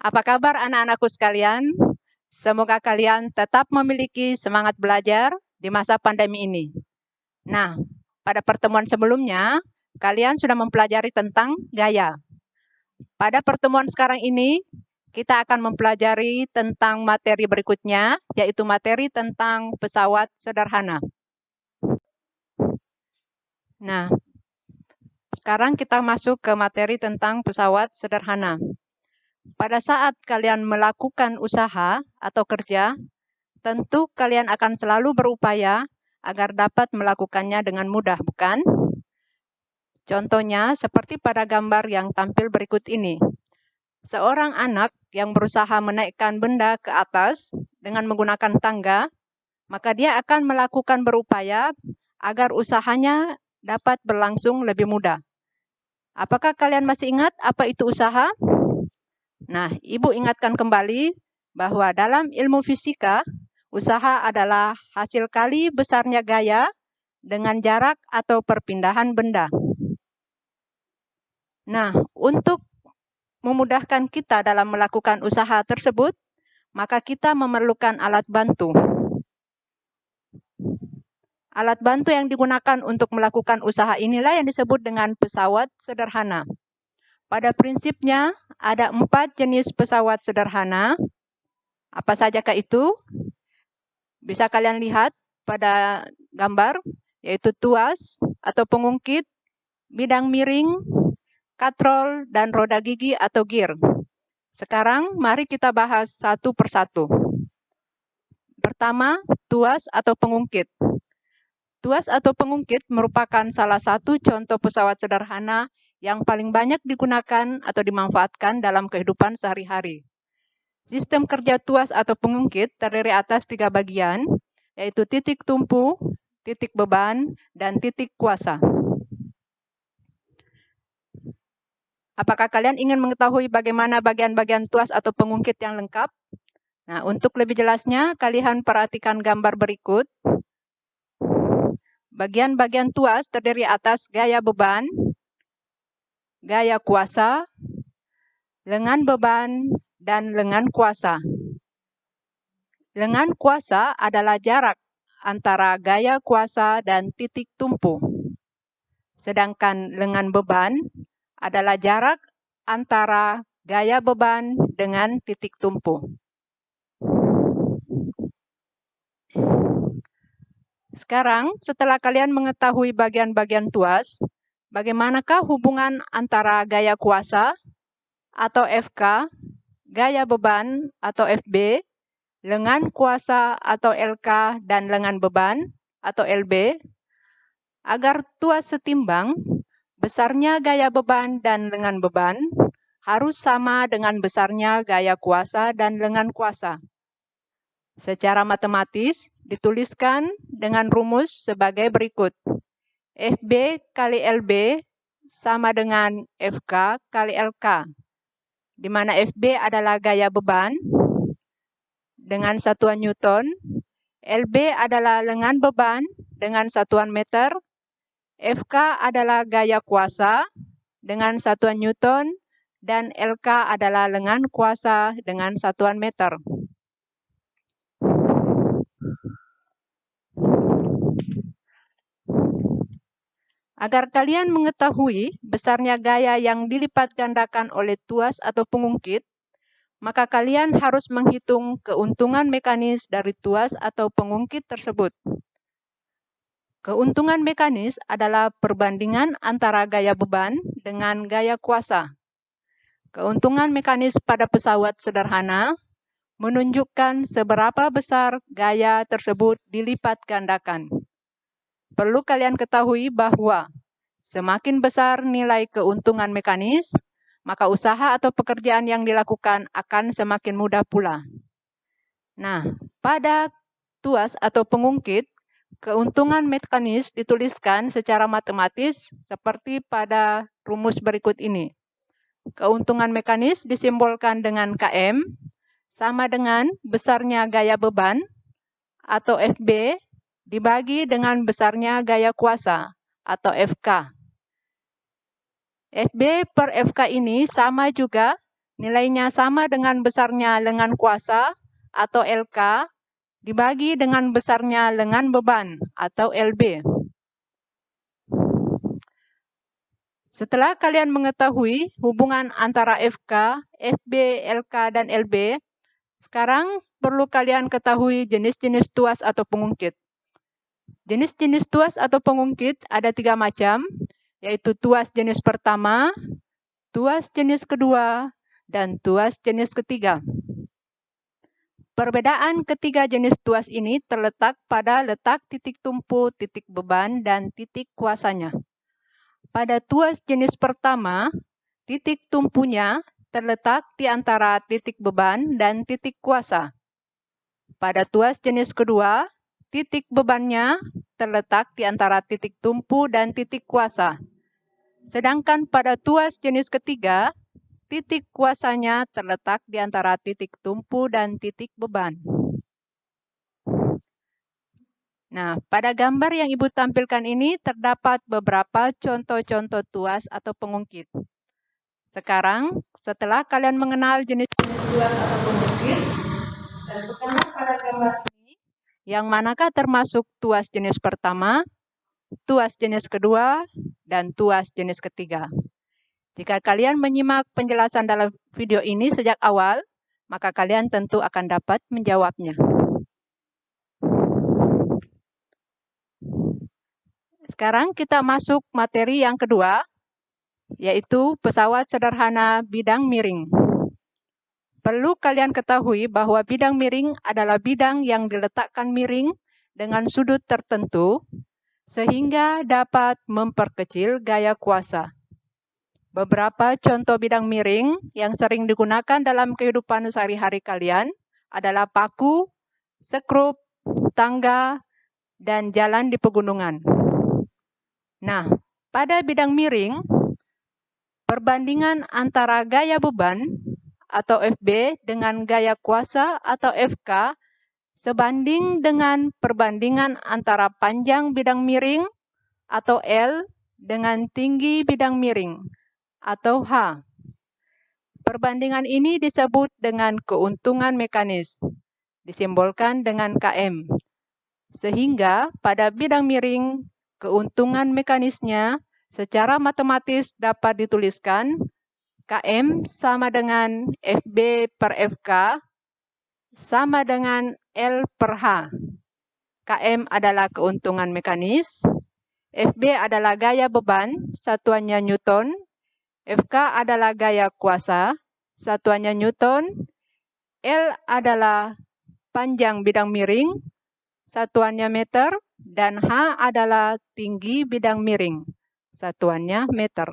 Apa kabar anak-anakku sekalian? Semoga kalian tetap memiliki semangat belajar di masa pandemi ini. Nah, pada pertemuan sebelumnya, kalian sudah mempelajari tentang gaya. Pada pertemuan sekarang ini, kita akan mempelajari tentang materi berikutnya, yaitu materi tentang pesawat sederhana. Nah, sekarang kita masuk ke materi tentang pesawat sederhana. Pada saat kalian melakukan usaha atau kerja, tentu kalian akan selalu berupaya agar dapat melakukannya dengan mudah, bukan? Contohnya seperti pada gambar yang tampil berikut ini. Seorang anak yang berusaha menaikkan benda ke atas dengan menggunakan tangga, maka dia akan melakukan berupaya agar usahanya dapat berlangsung lebih mudah. Apakah kalian masih ingat apa itu usaha? Nah, Ibu ingatkan kembali bahwa dalam ilmu fisika, usaha adalah hasil kali besarnya gaya dengan jarak atau perpindahan benda. Nah, untuk memudahkan kita dalam melakukan usaha tersebut, maka kita memerlukan alat bantu. Alat bantu yang digunakan untuk melakukan usaha inilah yang disebut dengan pesawat sederhana. Pada prinsipnya, ada 4 jenis pesawat sederhana. Apa sajakah itu? Bisa kalian lihat pada gambar, yaitu tuas atau pengungkit, bidang miring, katrol, dan roda gigi atau gear. Sekarang mari kita bahas satu persatu. Pertama, tuas atau pengungkit. Tuas atau pengungkit merupakan salah satu contoh pesawat sederhana yang paling banyak digunakan atau dimanfaatkan dalam kehidupan sehari-hari. Sistem kerja tuas atau pengungkit terdiri atas 3 bagian, yaitu titik tumpu, titik beban, dan titik kuasa. Apakah kalian ingin mengetahui bagaimana bagian-bagian tuas atau pengungkit yang lengkap? Nah, untuk lebih jelasnya, kalian perhatikan gambar berikut. Bagian-bagian tuas terdiri atas gaya beban, gaya kuasa, lengan beban, dan lengan kuasa. Lengan kuasa adalah jarak antara gaya kuasa dan titik tumpu. Sedangkan lengan beban adalah jarak antara gaya beban dengan titik tumpu. Sekarang, setelah kalian mengetahui bagian-bagian tuas, bagaimanakah hubungan antara gaya kuasa atau FK, gaya beban atau FB, lengan kuasa atau LK, dan lengan beban atau LB? Agar tuas setimbang, besarnya gaya beban dan lengan beban harus sama dengan besarnya gaya kuasa dan lengan kuasa. Secara matematis, dituliskan dengan rumus sebagai berikut. FB kali LB sama dengan FK kali LK, di mana FB adalah gaya beban dengan satuan Newton, LB adalah lengan beban dengan satuan meter, FK adalah gaya kuasa dengan satuan Newton, dan LK adalah lengan kuasa dengan satuan meter. Agar kalian mengetahui besarnya gaya yang dilipat gandakan oleh tuas atau pengungkit, maka kalian harus menghitung keuntungan mekanis dari tuas atau pengungkit tersebut. Keuntungan mekanis adalah perbandingan antara gaya beban dengan gaya kuasa. Keuntungan mekanis pada pesawat sederhana menunjukkan seberapa besar gaya tersebut dilipat gandakan. Perlu kalian ketahui bahwa semakin besar nilai keuntungan mekanis, maka usaha atau pekerjaan yang dilakukan akan semakin mudah pula. Nah, pada tuas atau pengungkit, keuntungan mekanis dituliskan secara matematis seperti pada rumus berikut ini. Keuntungan mekanis disimbolkan dengan KM, sama dengan besarnya gaya beban atau FB dibagi dengan besarnya gaya kuasa atau FK. FB per FK ini sama juga nilainya sama dengan besarnya lengan kuasa atau LK dibagi dengan besarnya lengan beban atau LB. Setelah kalian mengetahui hubungan antara FK, FB, LK, dan LB, sekarang perlu kalian ketahui jenis-jenis tuas atau pengungkit. Jenis-jenis tuas atau pengungkit ada 3 macam, yaitu tuas jenis pertama, tuas jenis kedua, dan tuas jenis ketiga. Perbedaan ketiga jenis tuas ini terletak pada letak titik tumpu, titik beban, dan titik kuasanya. Pada tuas jenis pertama, titik tumpunya terletak di antara titik beban dan titik kuasa. Pada tuas jenis kedua, titik bebannya terletak di antara titik tumpu dan titik kuasa. Sedangkan pada tuas jenis ketiga, titik kuasanya terletak di antara titik tumpu dan titik beban. Nah, pada gambar yang Ibu tampilkan ini terdapat beberapa contoh-contoh tuas atau pengungkit. Sekarang, setelah kalian mengenal jenis-jenis tuas atau pengungkit, tentukanlah pada gambar ini yang manakah termasuk tuas jenis pertama, tuas jenis kedua, dan tuas jenis ketiga. Jika kalian menyimak penjelasan dalam video ini sejak awal, maka kalian tentu akan dapat menjawabnya. Sekarang kita masuk materi yang kedua, yaitu pesawat sederhana bidang miring. Perlu kalian ketahui bahwa bidang miring adalah bidang yang diletakkan miring dengan sudut tertentu, sehingga dapat memperkecil gaya kuasa. Beberapa contoh bidang miring yang sering digunakan dalam kehidupan sehari-hari kalian adalah paku, skrup, tangga, dan jalan di pegunungan. Nah, pada bidang miring, perbandingan antara gaya beban atau FB dengan gaya kuasa atau FK sebanding dengan perbandingan antara panjang bidang miring atau L dengan tinggi bidang miring atau H. Perbandingan ini disebut dengan keuntungan mekanis, disimbolkan dengan KM. Sehingga pada bidang miring, keuntungan mekanisnya secara matematis dapat dituliskan KM sama dengan FB per FK sama dengan L per H. KM adalah keuntungan mekanis, FB adalah gaya beban, satuannya Newton, FK adalah gaya kuasa, satuannya Newton, L adalah panjang bidang miring, satuannya meter, dan H adalah tinggi bidang miring, satuannya meter.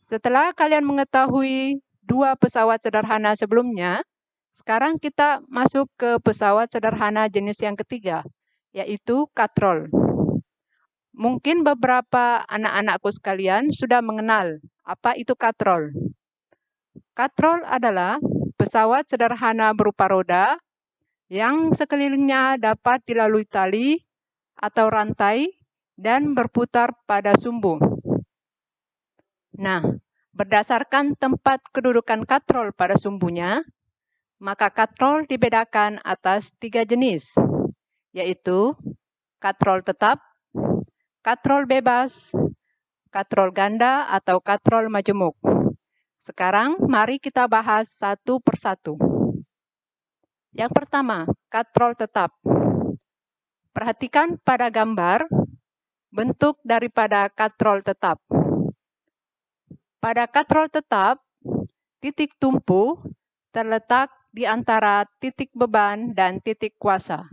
Setelah kalian mengetahui dua pesawat sederhana sebelumnya, sekarang kita masuk ke pesawat sederhana jenis yang ketiga, yaitu katrol. Mungkin beberapa anak-anakku sekalian sudah mengenal apa itu katrol. Katrol adalah pesawat sederhana berupa roda yang sekelilingnya dapat dilalui tali atau rantai dan berputar pada sumbu. Nah, berdasarkan tempat kedudukan katrol pada sumbunya, maka katrol dibedakan atas 3 jenis, yaitu katrol tetap, katrol bebas, katrol ganda, atau katrol majemuk. Sekarang, mari kita bahas satu persatu. Yang pertama, katrol tetap. Perhatikan pada gambar bentuk daripada katrol tetap. Pada katrol tetap, titik tumpu terletak di antara titik beban dan titik kuasa.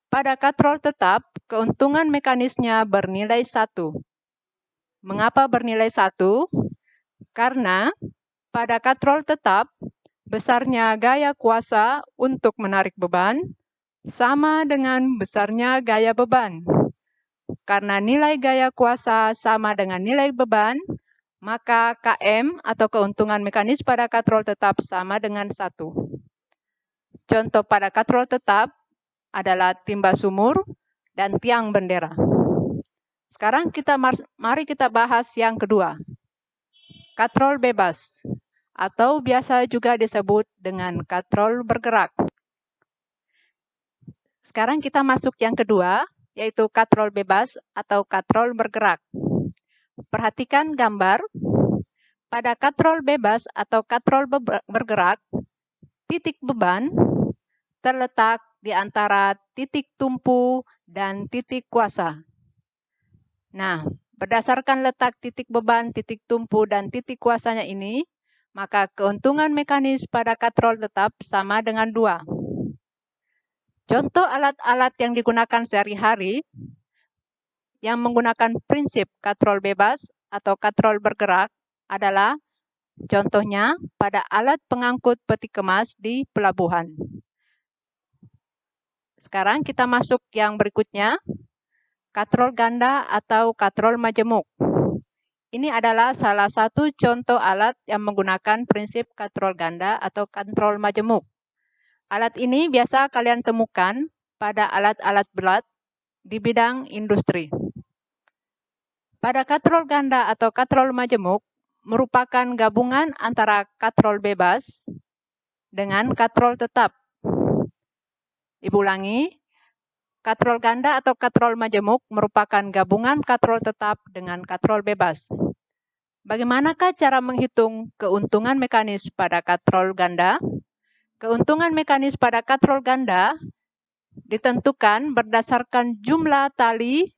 Pada katrol tetap, keuntungan mekanisnya bernilai 1. Mengapa bernilai 1? Karena pada katrol tetap, besarnya gaya kuasa untuk menarik beban sama dengan besarnya gaya beban. Karena nilai gaya kuasa sama dengan nilai beban, maka KM atau keuntungan mekanis pada katrol tetap sama dengan 1. Contoh pada katrol tetap adalah timba sumur dan tiang bendera. Sekarang mari kita bahas yang kedua. katrol bebas, atau biasa juga disebut dengan katrol bergerak. Sekarang kita masuk yang kedua, yaitu katrol bebas atau katrol bergerak. Perhatikan gambar. Pada katrol bebas atau katrol bergerak, titik beban terletak di antara titik tumpu dan titik kuasa. Nah, berdasarkan letak titik beban, titik tumpu, dan titik kuasanya ini, maka keuntungan mekanis pada katrol tetap sama dengan 2. Contoh alat-alat yang digunakan sehari-hari yang menggunakan prinsip katrol bebas atau katrol bergerak adalah contohnya pada alat pengangkut peti kemas di pelabuhan. Sekarang kita masuk yang berikutnya, katrol ganda atau katrol majemuk. Ini adalah salah satu contoh alat yang menggunakan prinsip katrol ganda atau katrol majemuk. Alat ini biasa kalian temukan pada alat-alat berat di bidang industri. Pada katrol ganda atau katrol majemuk merupakan gabungan antara katrol bebas dengan katrol tetap. Ibu ulangi, katrol ganda atau katrol majemuk merupakan gabungan katrol tetap dengan katrol bebas. Bagaimanakah cara menghitung keuntungan mekanis pada katrol ganda? Keuntungan mekanis pada katrol ganda ditentukan berdasarkan jumlah tali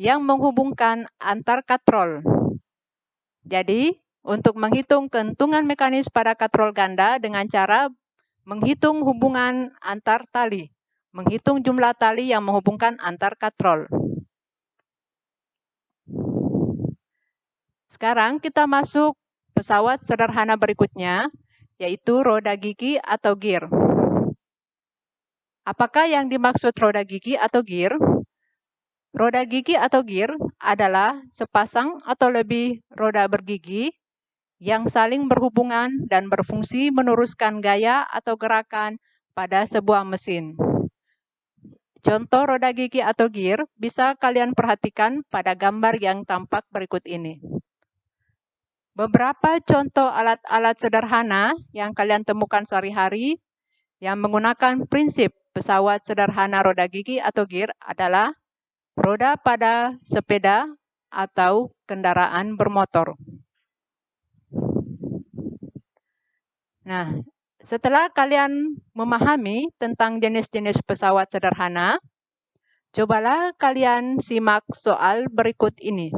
yang menghubungkan antar katrol. Jadi, untuk menghitung keuntungan mekanis pada katrol ganda dengan cara menghitung hubungan antar tali, menghitung jumlah tali yang menghubungkan antar katrol. Sekarang kita masuk pesawat sederhana berikutnya, yaitu roda gigi atau gear. Apakah yang dimaksud roda gigi atau gear? Roda gigi atau gear adalah sepasang atau lebih roda bergigi yang saling berhubungan dan berfungsi meneruskan gaya atau gerakan pada sebuah mesin. Contoh roda gigi atau gear bisa kalian perhatikan pada gambar yang tampak berikut ini. Beberapa contoh alat-alat sederhana yang kalian temukan sehari-hari yang menggunakan prinsip pesawat sederhana roda gigi atau gear adalah roda pada sepeda atau kendaraan bermotor. Nah, setelah kalian memahami tentang jenis-jenis pesawat sederhana, cobalah kalian simak soal berikut ini.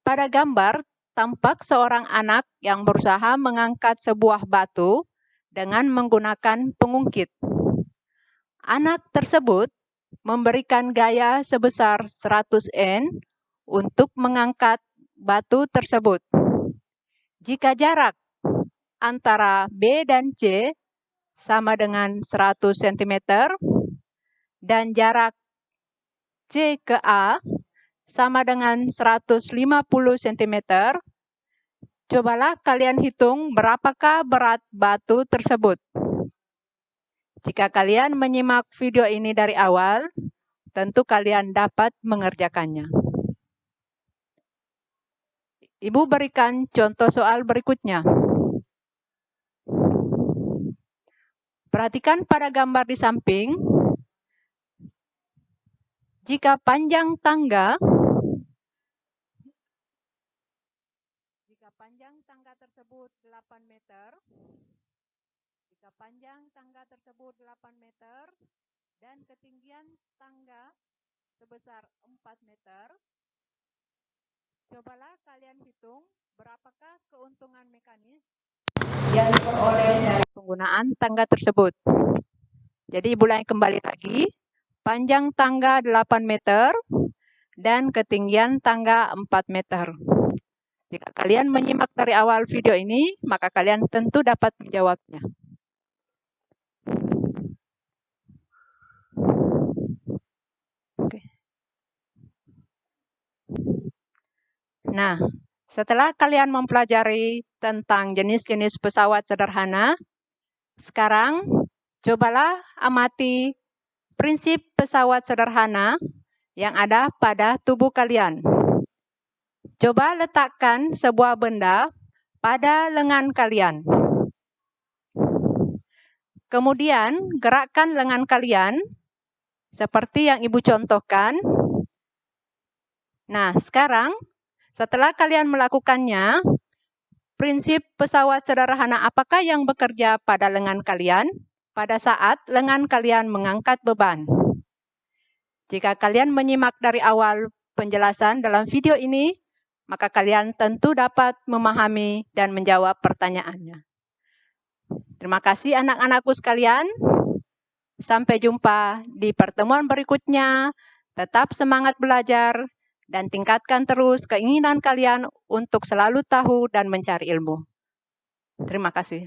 Pada gambar, tampak seorang anak yang berusaha mengangkat sebuah batu dengan menggunakan pengungkit. Anak tersebut memberikan gaya sebesar 100 N untuk mengangkat batu tersebut. Jika jarak antara B dan C sama dengan 100 cm dan jarak C ke A sama dengan 150 cm, cobalah kalian hitung berapakah berat batu tersebut. Jika kalian menyimak video ini dari awal, tentu kalian dapat mengerjakannya. Ibu berikan contoh soal berikutnya. Perhatikan pada gambar di samping. Jika panjang tangga tersebut 8 meter, jika panjang tangga tersebut 8 meter dan ketinggian tangga sebesar 4 meter, cobalah kalian hitung berapakah keuntungan mekanis yang diperoleh dari penggunaan tangga tersebut. Jadi ulangi kembali lagi, panjang tangga 8 meter dan ketinggian tangga 4 meter. Jika kalian menyimak dari awal video ini, maka kalian tentu dapat menjawabnya. Oke. Nah, setelah kalian mempelajari tentang jenis-jenis pesawat sederhana, sekarang cobalah amati prinsip pesawat sederhana yang ada pada tubuh kalian. Coba letakkan sebuah benda pada lengan kalian. Kemudian, gerakkan lengan kalian seperti yang Ibu contohkan. Nah, sekarang setelah kalian melakukannya, prinsip pesawat sederhana apakah yang bekerja pada lengan kalian pada saat lengan kalian mengangkat beban? Jika kalian menyimak dari awal penjelasan dalam video ini, maka kalian tentu dapat memahami dan menjawab pertanyaannya. Terima kasih anak-anakku sekalian. Sampai jumpa di pertemuan berikutnya. Tetap semangat belajar dan tingkatkan terus keinginan kalian untuk selalu tahu dan mencari ilmu. Terima kasih.